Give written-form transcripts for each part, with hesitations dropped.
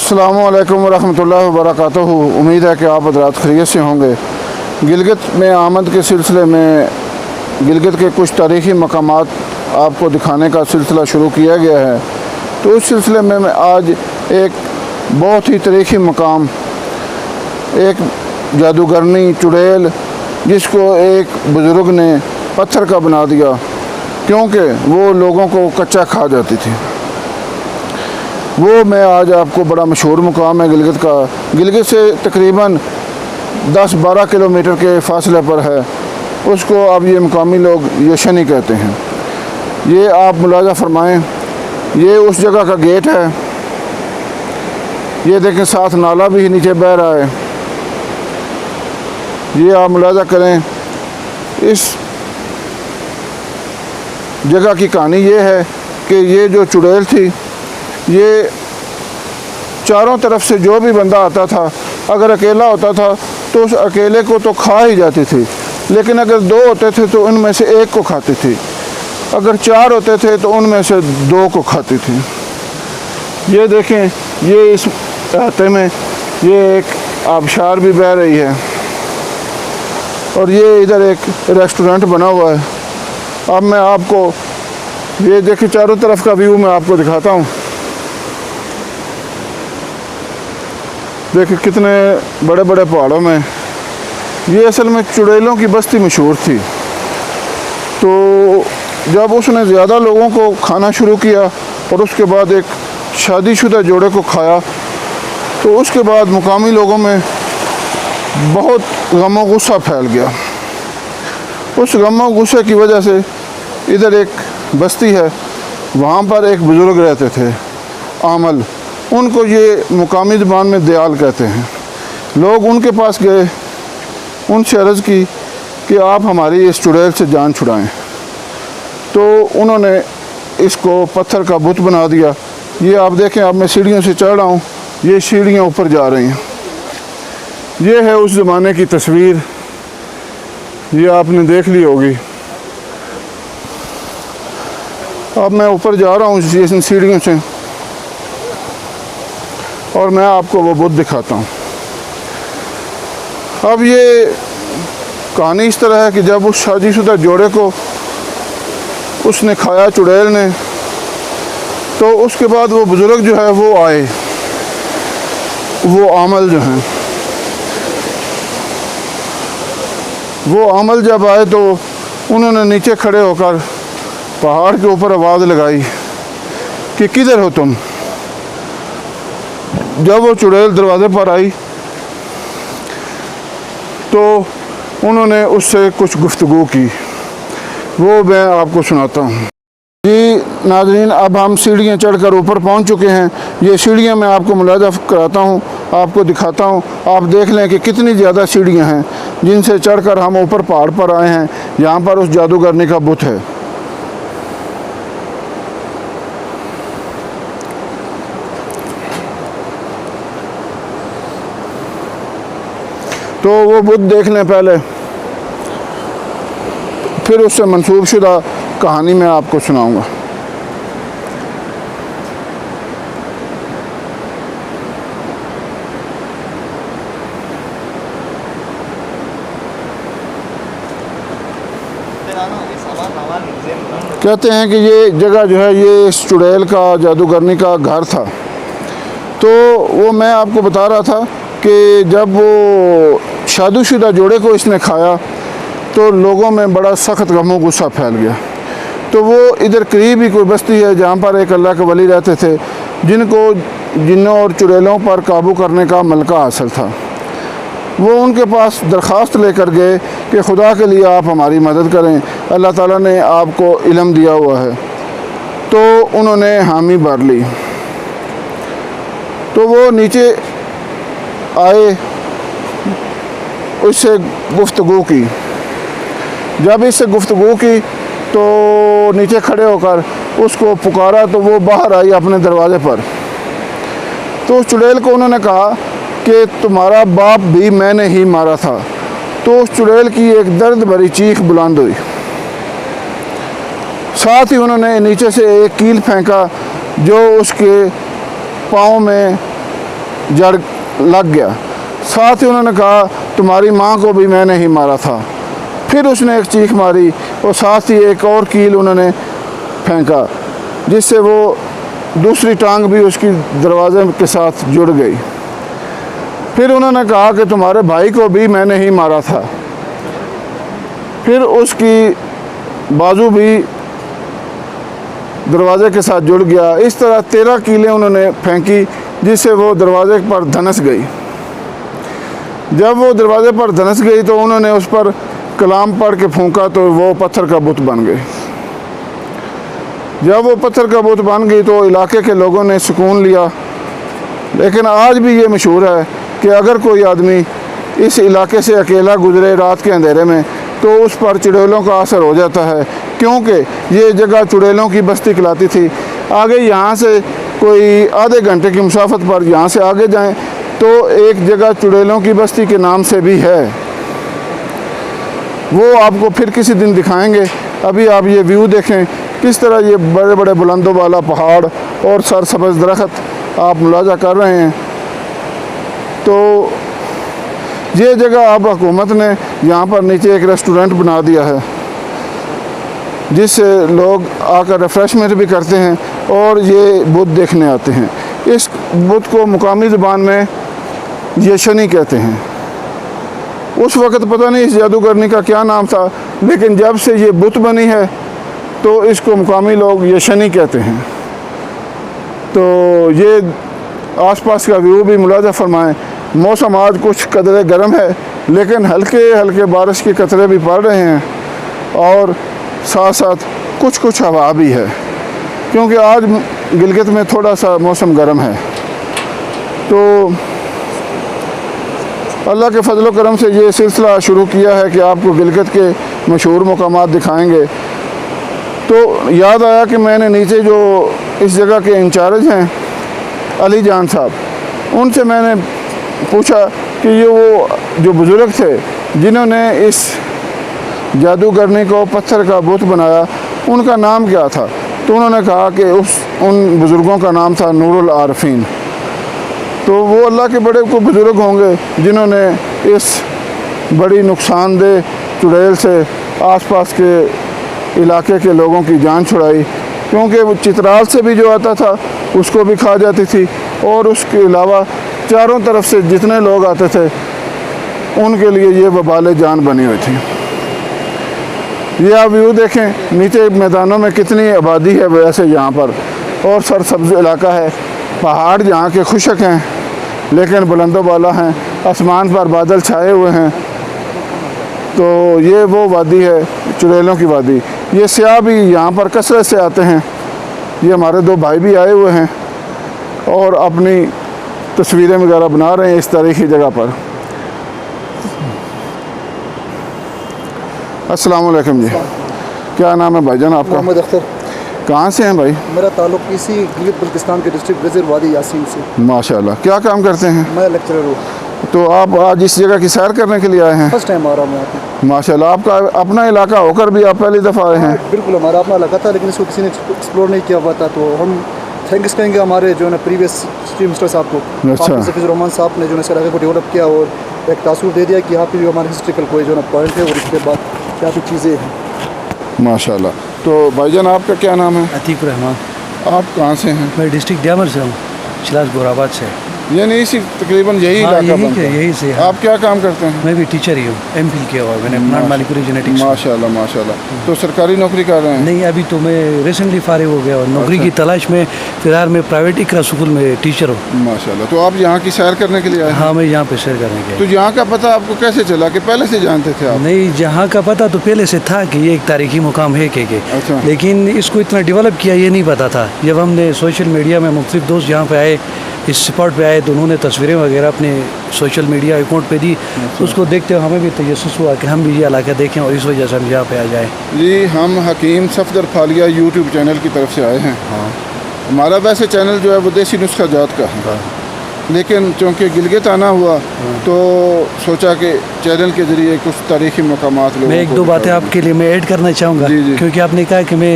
अस्सलाम वालेकुम रहमतुल्लाहि व बरकातहू। उम्मीद है कि आप हज़रात खैरियत से होंगे। गिलगित में आमद के सिलसिले में गिलगित के कुछ तारीख़ी मकामात आपको दिखाने का सिलसिला शुरू किया गया है। तो उस सिलसिले में मैं आज एक बहुत ही तारीख़ी मकाम, एक जादूगरनी चुड़ैल जिसको एक बुज़ुर्ग ने पत्थर का बना दिया क्योंकि वो लोगों को कच्चा खा जाती थी, वो मैं आज आपको बड़ा मशहूर मुकाम है गिलगित का। गिलगित से तकरीबन 10-12 किलोमीटर के फासले पर है। उसको अब ये मुकामी लोग यशनी कहते हैं। ये आप मुलाजा फरमाएं, ये उस जगह का गेट है। ये देखें साथ नाला भी नीचे बह रहा है। ये आप मुलाजा करें। इस जगह की कहानी ये है कि ये जो चुड़ैल थी, ये चारों तरफ से जो भी बंदा आता था, अगर अकेला होता था तो उस अकेले को तो खा ही जाती थी, लेकिन अगर दो होते थे तो उनमें से एक को खाती थी, अगर चार होते थे तो उनमें से दो को खाती थी। ये देखें, ये इस रास्ते में ये एक आबशार भी बह रही है और ये इधर एक रेस्टोरेंट बना हुआ है। अब मैं आपको ये देखिए चारों तरफ का व्यू मैं आपको दिखाता हूँ। देखिए कितने बड़े बड़े पहाड़ों में ये असल में चुड़ैलों की बस्ती मशहूर थी। तो जब उसने ज़्यादा लोगों को खाना शुरू किया और उसके बाद एक शादीशुदा जोड़े को खाया, तो उसके बाद मुकामी लोगों में बहुत गम और गुस्सा फैल गया। उस गम और गुस्से की वजह से इधर एक बस्ती है, वहाँ पर एक बुज़ुर्ग रहते थे आमल, उनको ये मुकामी ज़बान में दयाल कहते हैं। लोग उनके पास गए, उनसे अर्ज़ की कि आप हमारी इस चुड़ैल से जान छुड़ाएं। तो उन्होंने इसको पत्थर का बुत बना दिया। ये आप देखें, अब मैं सीढ़ियों से चढ़ रहा हूँ, ये सीढ़ियाँ ऊपर जा रही हैं। ये है उस ज़माने की तस्वीर, ये आपने देख ली होगी। अब मैं ऊपर जा रहा हूँ इन सीढ़ियों से और मैं आपको वो बुत दिखाता हूँ। अब ये कहानी इस तरह है कि जब उस शादीशुदा जोड़े को उसने खाया चुड़ैल ने, तो उसके बाद वो बुज़ुर्ग जो है वो आए, वो आमल जो हैं, वो आमल जब आए तो उन्होंने नीचे खड़े होकर पहाड़ के ऊपर आवाज़ लगाई कि किधर हो तुम। जब वो चुड़ैल दरवाज़े पर आई तो उन्होंने उससे कुछ गुफ्तगू की, वो मैं आपको सुनाता हूँ। जी नाज़रीन, अब हम सीढ़ियाँ चढ़कर ऊपर पहुँच चुके हैं। ये सीढ़ियाँ मैं आपको मुलाज़ा कराता हूँ, आपको दिखाता हूँ। आप देख लें कि कितनी ज़्यादा सीढ़ियाँ हैं जिनसे चढ़कर हम ऊपर पहाड़ पर आए हैं, जहाँ पर उस जादूगरनी का बुत है। तो वो बुत देख लें पहले, फिर उससे मंसूब शुदा कहानी मैं आपको सुनाऊंगा। कहते हैं कि ये जगह जो है ये इस चुड़ैल का, जादूगरनी का घर था। तो वो मैं आपको बता रहा था कि जब वो शादीशुदा जोड़े को इसने खाया तो लोगों में बड़ा सख्त गम और गुस्सा फैल गया। तो वो इधर करीब ही कोई बस्ती है जहाँ पर एक अल्लाह के वली रहते थे, जिनको जिन्नों और चुड़ैलों पर काबू करने का मलका हासिल था। वो उनके पास दरख्वास्त लेकर गए कि खुदा के लिए आप हमारी मदद करें, अल्लाह ताला ने आपको इल्म दिया हुआ है। तो उन्होंने हामी भर ली। तो वो नीचे आए, उससे गुफ्तगू की। जब इससे गुफ्तगू की तो नीचे खड़े होकर उसको पुकारा, तो वो बाहर आई अपने दरवाज़े पर। तो उस चुड़ैल को उन्होंने कहा कि तुम्हारा बाप भी मैंने ही मारा था। तो उस चुड़ैल की एक दर्द भरी चीख बुलंद हुई। साथ ही उन्होंने नीचे से एक कील फेंका जो उसके पाँव में जड़ लग गया। साथ ही उन्होंने कहा तुम्हारी माँ को भी मैंने ही मारा था। फिर उसने एक चीख मारी और साथ ही एक और कील उन्होंने फेंका, जिससे वो दूसरी टांग भी उसकी दरवाजे के साथ जुड़ गई। फिर उन्होंने कहा कि तुम्हारे भाई को भी मैंने ही मारा था। फिर उसकी बाजू भी दरवाजे के साथ जुड़ गया। इस तरह 13 कीलें उन्होंने फेंकी, जिससे वो दरवाजे पर धंस गई। जब वो दरवाजे पर धंस गई तो उन्होंने उस पर कलाम पढ़ के फूंका तो वो पत्थर का बुत बन गई। जब वो पत्थर का बुत बन गई तो इलाके के लोगों ने सुकून लिया। लेकिन आज भी ये मशहूर है कि अगर कोई आदमी इस इलाके से अकेला गुजरे रात के अंधेरे में तो उस पर चुड़ैलों का असर हो जाता है, क्योंकि ये जगह चुड़ैलों की बस्ती कहलाती थी। आगे यहाँ से कोई आधे घंटे की मुसाफत पर यहाँ से आगे जाएं तो एक जगह चुड़ैलों की बस्ती के नाम से भी है, वो आपको फिर किसी दिन दिखाएंगे। अभी आप ये व्यू देखें, किस तरह ये बड़े बड़े बुलंदों वाला पहाड़ और सरसब्ज़ दरख्त आप मुलाजा कर रहे हैं। तो ये जगह अब हुकूमत ने यहाँ पर नीचे एक रेस्टोरेंट बना दिया है, जिससे लोग आकर रिफ़्रेशमेंट भी करते हैं और ये बुत देखने आते हैं। इस बुत को मुकामी ज़बान में यशनी कहते हैं। उस वक़्त पता नहीं इस जादूगरनी का क्या नाम था, लेकिन जब से ये बुत बनी है तो इसको मुकामी लोग यशनी कहते हैं। तो ये आसपास का व्यू भी मुलाजा फरमाएं। मौसम आज कुछ कदरे गर्म है, लेकिन हल्के हल्के बारिश के कतरे भी पड़ रहे हैं और साथ साथ कुछ कुछ हवा भी है, क्योंकि आज गिलगित में थोड़ा सा मौसम गर्म है। तो अल्लाह के फजल करम से ये सिलसिला शुरू किया है कि आपको गिलगित के मशहूर मकामात दिखाएंगे। तो याद आया कि मैंने नीचे जो इस जगह के इंचार्ज हैं अली जान साहब, उनसे मैंने पूछा कि ये वो जो बुज़ुर्ग थे जिन्होंने इस जादूगरनी को पत्थर का बुत बनाया, उनका नाम क्या था। तो उन्होंने कहा कि उन बुज़ुर्गों का नाम था नूरुल आरफीन। तो वो अल्लाह के बड़े को बुज़ुर्ग होंगे जिन्होंने इस बड़ी नुकसानदेह चुड़ैल से आसपास के इलाके के लोगों की जान छुड़ाई, क्योंकि वो चित्राल से भी जो आता था उसको भी खा जाती थी, और उसके अलावा चारों तरफ से जितने लोग आते थे उनके लिए ये वबाल जान बनी हुई थी। ये आप व्यू देखें, नीचे मैदानों में कितनी आबादी है वैसे यहाँ पर, और सरसब्ज़ इलाका है। पहाड़ यहाँ के खुशक हैं लेकिन बुलंदों वाला हैं, आसमान पर बादल छाए हुए हैं। तो ये वो वादी है चुड़ैलों की वादी। ये सियाह भी यहाँ पर कसरत से आते हैं। ये हमारे 2 भाई भी आए हुए हैं और अपनी तस्वीरें वगैरह बना रहे हैं इस तारीख़ी जगह पर। अस्सलाम वालेकुम जी, क्या नाम है भाईजान आपका? मोहम्मद अख्तर। कहाँ से हैं भाई? मेरा ताल्लुक इसी गिलगित बल्तिस्तान के डिस्ट्रिक्ट वज़ीर वादी यासीन से। माशाल्लाह, क्या काम करते हैं? मैं लेक्चरर हूँ। तो आप आज इस जगह की सैर करने के लिए आए हैं? फर्स्ट टाइम आ रहा हूँ यहाँ पे। माशाल्लाह, आपका अपना इलाका होकर भी आप पहली दफ़ा आए हैं? बिल्कुल, हमारा अपना इलाका था लेकिन इसको किसी ने एक्सप्लोर नहीं किया हुआ था, तो हम थैंक्स कहेंगे हमारे जो है ना प्रीवियस चीफ मिनिस्टर साहब को, अच्छा। सफीज़ुर रहमान साहब ने जो है इस इलाके को डेवलप किया और एक तासुर दे दिया कि यहाँ पे जो हमारे हिस्ट्रिकल कोई जो है ना पॉइंट है और इसके बाद क्या भी चीज़ें हैं। माशाल्लाह। तो भाईजान आपका क्या नाम है? अतीक रहमान। आप कहाँ से हैं? मैं डिस्ट्रिक्ट दियामर से हूँ, शिलाज गोराबाद से। यानी इसी तकरीबन यही हाँ, इलाका यही बनता है? यही से। हाँ। आप क्या काम करते हैं? मैं भी टीचर ही हूँ, एमफिल किया हुआ है मैंने प्लांट मॉलिक्यूलर जेनेटिक्स। माशाल्लाह माशाल्लाह। तो सरकारी नौकरी कर रहे हैं? नहीं, अभी तो मैं रिसेंटली फारिग हो गया और नौकरी की तलाश में फिलहाल मैं प्राइवेट इकरा स्कूल में टीचर हूँ। माशाल्लाह। तो आप यहाँ की सैर करने के लिए आए हैं? हाँ, मैं यहाँ पे सैर करने गया। तो यहाँ का पता आपको कैसे चला कि पहले से जानते थे आप? नहीं, जहाँ का पता तो पहले से था कि ये एक तारीखी मुकाम है के अच्छा। लेकिन इसको इतना डेवलप किया ये नहीं पता था। जब हमने सोशल मीडिया में मुख्तलिफ दोस्त यहाँ पे आए, इस स्पॉट पे आए, तो उन्होंने तस्वीरें वगैरह अपने सोशल मीडिया अकाउंट पे दी। तो उसको देखते हुए हमें भी तजस्सुस हुआ कि हम भी ये इलाका देखें और इस वजह से हम यहाँ पे आ जाए। जी, हम हकीम सफदर फालिया यूट्यूब चैनल की तरफ से आए हैं। हाँ। हमारा वैसे चैनल जो है वो देसी नुस्खा जात का है, लेकिन चूँकि गिलगित आना हुआ तो सोचा कि चैनल के ज़रिए कुछ तारीख़ी मकामात लोगों मैं एक दो बातें आपके लिए मैं ऐड करना चाहूँगा, क्योंकि आपने कहा कि मैं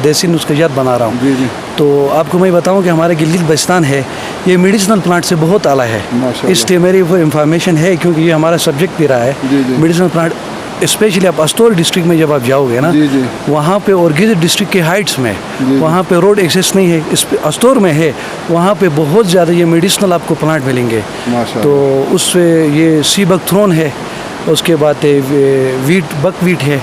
देसी नुस्खियात बना रहा हूँ। जी जी। तो आपको मैं बताऊं कि हमारे गिलगित बल्तिस्तान है, ये मेडिसिनल प्लांट से बहुत आला है। माशाल्लाह। इसलिए मेरी वो इंफॉर्मेशन है, क्योंकि ये हमारा सब्जेक्ट भी रहा है जी, जी। Medicinal plant. स्पेशली आप अस्तौर डिस्ट्रिक्ट में जब आप जाओगे ना, जी, जी। वहाँ पे और गिर डिस्ट्रिक्ट के हाइट्स में, वहाँ पे रोड एक्सेस नहीं है, इस अस्तौर में है, वहाँ पे बहुत ज़्यादा ये मेडिसिनल आपको प्लांट मिलेंगे। माशाल्लाह। तो उससे ये सी बकथ्रोन है, उसके बाद वीट बकवीट है,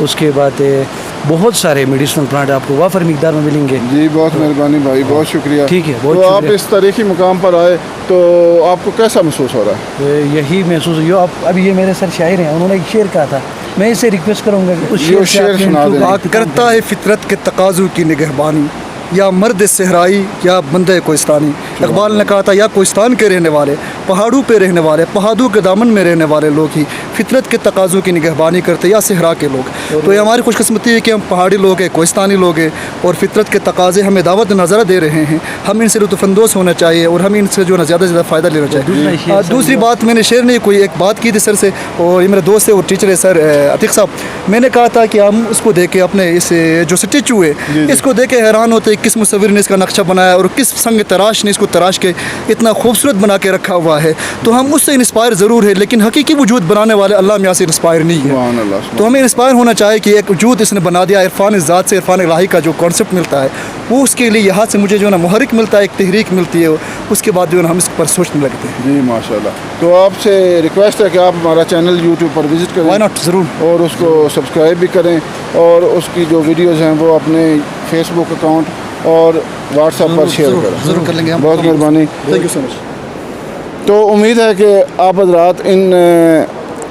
उसके बाद बहुत सारे मेडिसिनल प्लांट आपको वाफर मिकदार में मिलेंगे। जी बहुत मेहरबानी भाई, बहुत शुक्रिया। ठीक है, बहुत तो आप शुक्रिया। इस तारीखी मुकाम पर आए तो आपको कैसा महसूस हो रहा है? यही महसूस जो आप अभी ये मेरे सर शायर हैं, उन्होंने एक शेर कहा था, मैं इससे रिक्वेस्ट करूंगा कि उस ये शेर से शेर आप सुना दें। बात करता है फितरत के तकाज़ों की निगहबानी, या मर्द सहराई या बंदे कोहिस्तानी। इकबाल ने कहा था, या कोहिस्तान के रहने वाले, पहाड़ों पे रहने वाले, पहाड़ों के दामन में रहने वाले लोग ही फितरत के तकाज़ों की निगहबानी करते, या सहरा के लोग। तो ये हमारी खुशकिस्मती है कि हम पहाड़ी लोग हैं, कोहिस्तानी लोग हैं, और फितरत के तकाज़े हमें दावत नज़र दे रहे हैं। हम इनसे लुत्फ़अंदोज़ होना चाहिए और हमें इनसे जो है ज़्यादा से ज़्यादा फ़ायदा लेना चाहिए। दूसरी बात, मैंने शेर नहीं कोई एक बात की थी सर से, और ये मेरे दोस्त है और टीचर है सर अतीक साहब। मैंने कहा था कि हम उसको देख के अपने इस जो स्टेचू है इसको देख के हैरान होते हैं किस मुसव्विर ने इसका नक्शा बनाया और किस संग तराश ने इसको तराश के इतना खूबसूरत बना के रखा हुआ है। तो हम उससे इंस्पायर ज़रूर है, लेकिन हकीकी वजूद बनाने वाले अल्लाह मियाँ से इंस्पायर नहीं है। सुभान अल्लाह। तो हमें इंस्पायर होना चाहिए कि एक वजूद इसने बना दिया, इरफान ज़ात से इरफान इलाही का जो कॉन्सेप्ट मिलता है वो उसके लिए यहाँ से मुझे जो है ना मुहर्रिक मिलता है, एक तहरीक मिलती है, उसके बाद जो है ना हम इस पर सोचने लगते हैं। जी माशाल्लाह। तो आपसे रिक्वेस्ट है कि आप हमारा चैनल यूट्यूब पर विज़िट करें, वाई नॉट, ज़रूर। और उसको सब्सक्राइब भी करें, और उसकी जो वीडियोज़ हैं वो अपने फेसबुक अकाउंट और व्हाट्सएप पर शेयर करें। ज़रूर कर लेंगे हम। बहुत मेहरबानी। Thank you so much. तो उम्मीद है कि आप हज़रात इन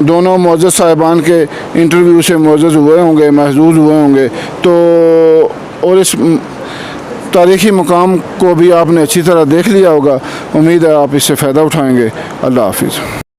दोनों मुअज़्ज़ज़ साहिबान के इंटरव्यू से मुअज़्ज़ज़ हुए होंगे, महज़ूज़ हुए होंगे। तो और इस तारीख़ी मुकाम को भी आपने अच्छी तरह देख लिया होगा। उम्मीद है आप इससे फ़ायदा उठाएँगे। अल्लाह हाफ़िज़।